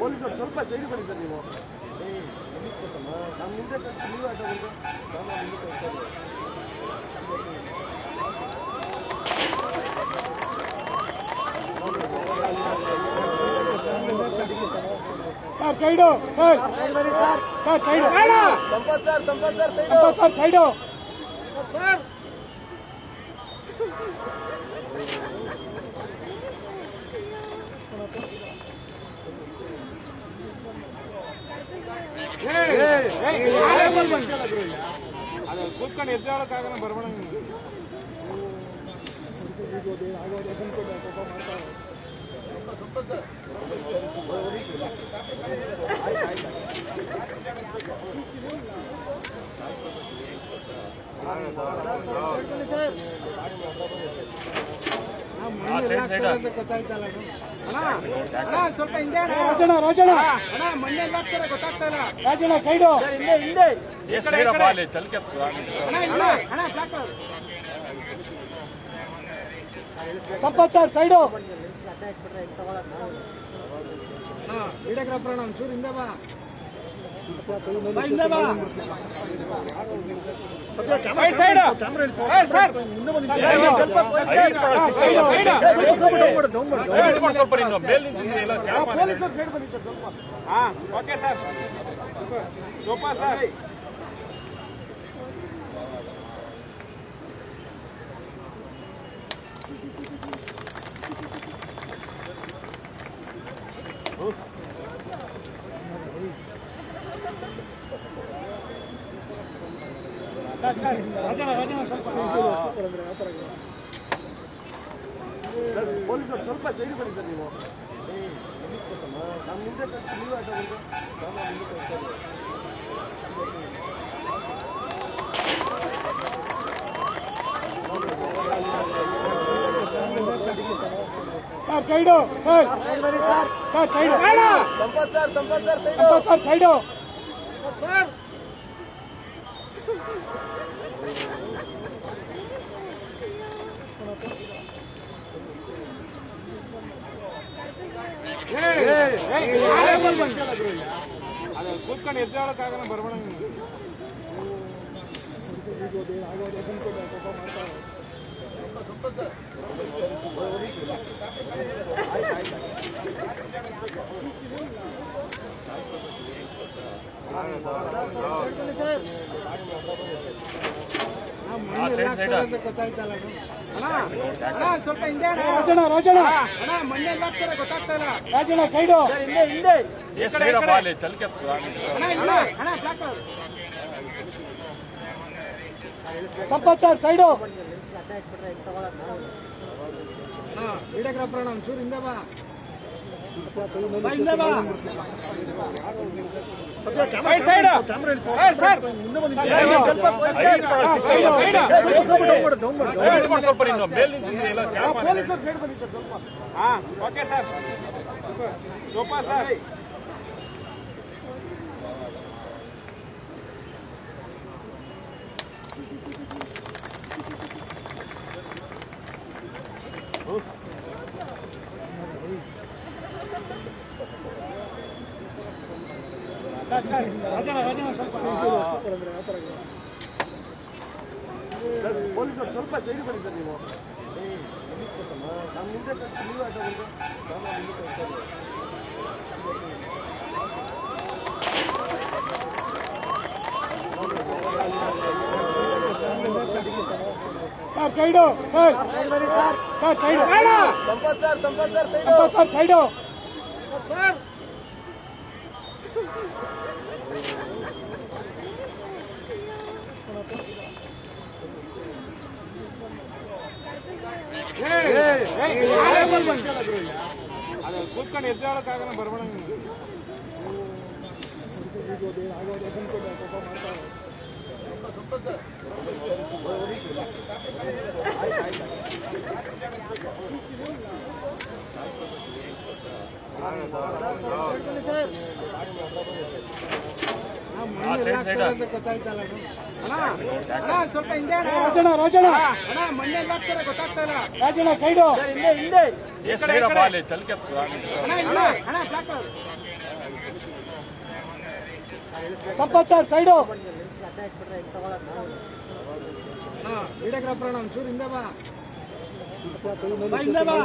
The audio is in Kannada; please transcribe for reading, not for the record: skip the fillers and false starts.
ಪೊಲೀಸರು ಸ್ವಲ್ಪ ಸೈಡ್ ಬನ್ನಿ ಸರ್. ನೀವು ನಮ್ಮ ಮುಂದೆ ನೀವು ಆಟ sir side sir sir side Sampath sir Sampath sir side sir ಕೂತ್ಕೊಂಡು ಎದ್ದೇಳಕ್ಕಾಗಲ್ಲ ಬರ್ಬೇಡ. ಸ್ವಲ್ಪ ಹಿಂದೆ ರಾಜಣ್ಣ ರಾಜಣ್ಣ ಮಣ್ಣೆ ಹಾಕ್ತಾರೆ ಗೊತ್ತಾಗ್ತಾ ಇಲ್ಲ. ರಾಜಣ್ಣ ಸೈಡು ಹಿಂದೆ ಸಂಪತ್ ಸರ್ ಸೈಡು ಇಡಕ್ರಪ್ಪ ಒಂಚೂರು ಹಿಂದೆ ಬಾ. ಹಿಂದೆ ಬಾ ಪೊಲೀಸರು ಸೈಡ್ ಬನ್ನಿ ಸರ್ ಸ್ವಲ್ಪ. ಓಕೆ ಸರ್ ಸೋಫಾ ಸರ್ ಪೊಲೀಸರು ಸ್ವಲ್ಪ ಸೈಡ್ ಬನ್ನಿ ಸರ್. ನೀವು ನಮ್ಮ ಮುಂದೆ ನೀವು ಆಟ sir side sir sir side Sampath sir side sir ಕೂತ್ಕೊಂಡು ಎದ್ದೇಳಕ್ಕಾಗಲ್ಲ ಬರ್ಬೇಡ. ಸ್ವಲ್ಪ ಹಿಂದೆ ರಾಜಣ್ಣ ರಾಜಣ್ಣ ಮಣ್ಣೆ ಹಾಕ್ತಾರೆ ಗೊತ್ತಾಗ್ತಾ ಇಲ್ಲ. ರಾಜಣ್ಣ ಸೈಡು ಹಿಂದೆ ಸಂಪತ್ ಸರ್ ಸೈಡು ಇಡಕ್ರಪ್ಪ ಒಂಚೂರು ಹಿಂದೆ ಬಾ. ಹಿಂದೆ ಬಾ ಪೊಲೀಸರು ಸೈಡ್ ಬನ್ನಿ ಸರ್ ಸ್ವಲ್ಪ. Okay sir sofa sir Rajanna ಸ್ವಲ್ಪ ಪೊಲೀಸರು ಸ್ವಲ್ಪ ಸೈಡ್ ಬನ್ನಿ ಸರ್. ನೀವು ನಮ್ಮ ಮುಂದೆ ನೀವು ಆಟ sir side sir sir side Sampath sir side sir ಅದು ಕೂತ್ಕೊಂಡು ಎದ್ದೇಳಕ್ಕಾಗಲ್ಲ ಬರ್ಬೇಡ ನೀನು. ಸ್ವಲ್ಪ ಹಿಂದೆ ರಾಜಣ್ಣ ರಾಜಣ್ಣ ಮಣ್ಣೆಲ್ಲ ಹಾಕ್ತಾರೆ ಗೊತ್ತಾಗ್ತಾ ಇಲ್ಲ. ರಾಜಣ್ಣ ಸೈಡು ಈ ಕಡೆ ಈ ಕಡೆ. ಅಣ್ಣ ಇಲ್ಲ ಅಣ್ಣ black colour. Sampath sir side videographer ಒಂಚೂರು ಹಿಂದೆ ಬಾ ಹಿಂದೆ ಬಾ.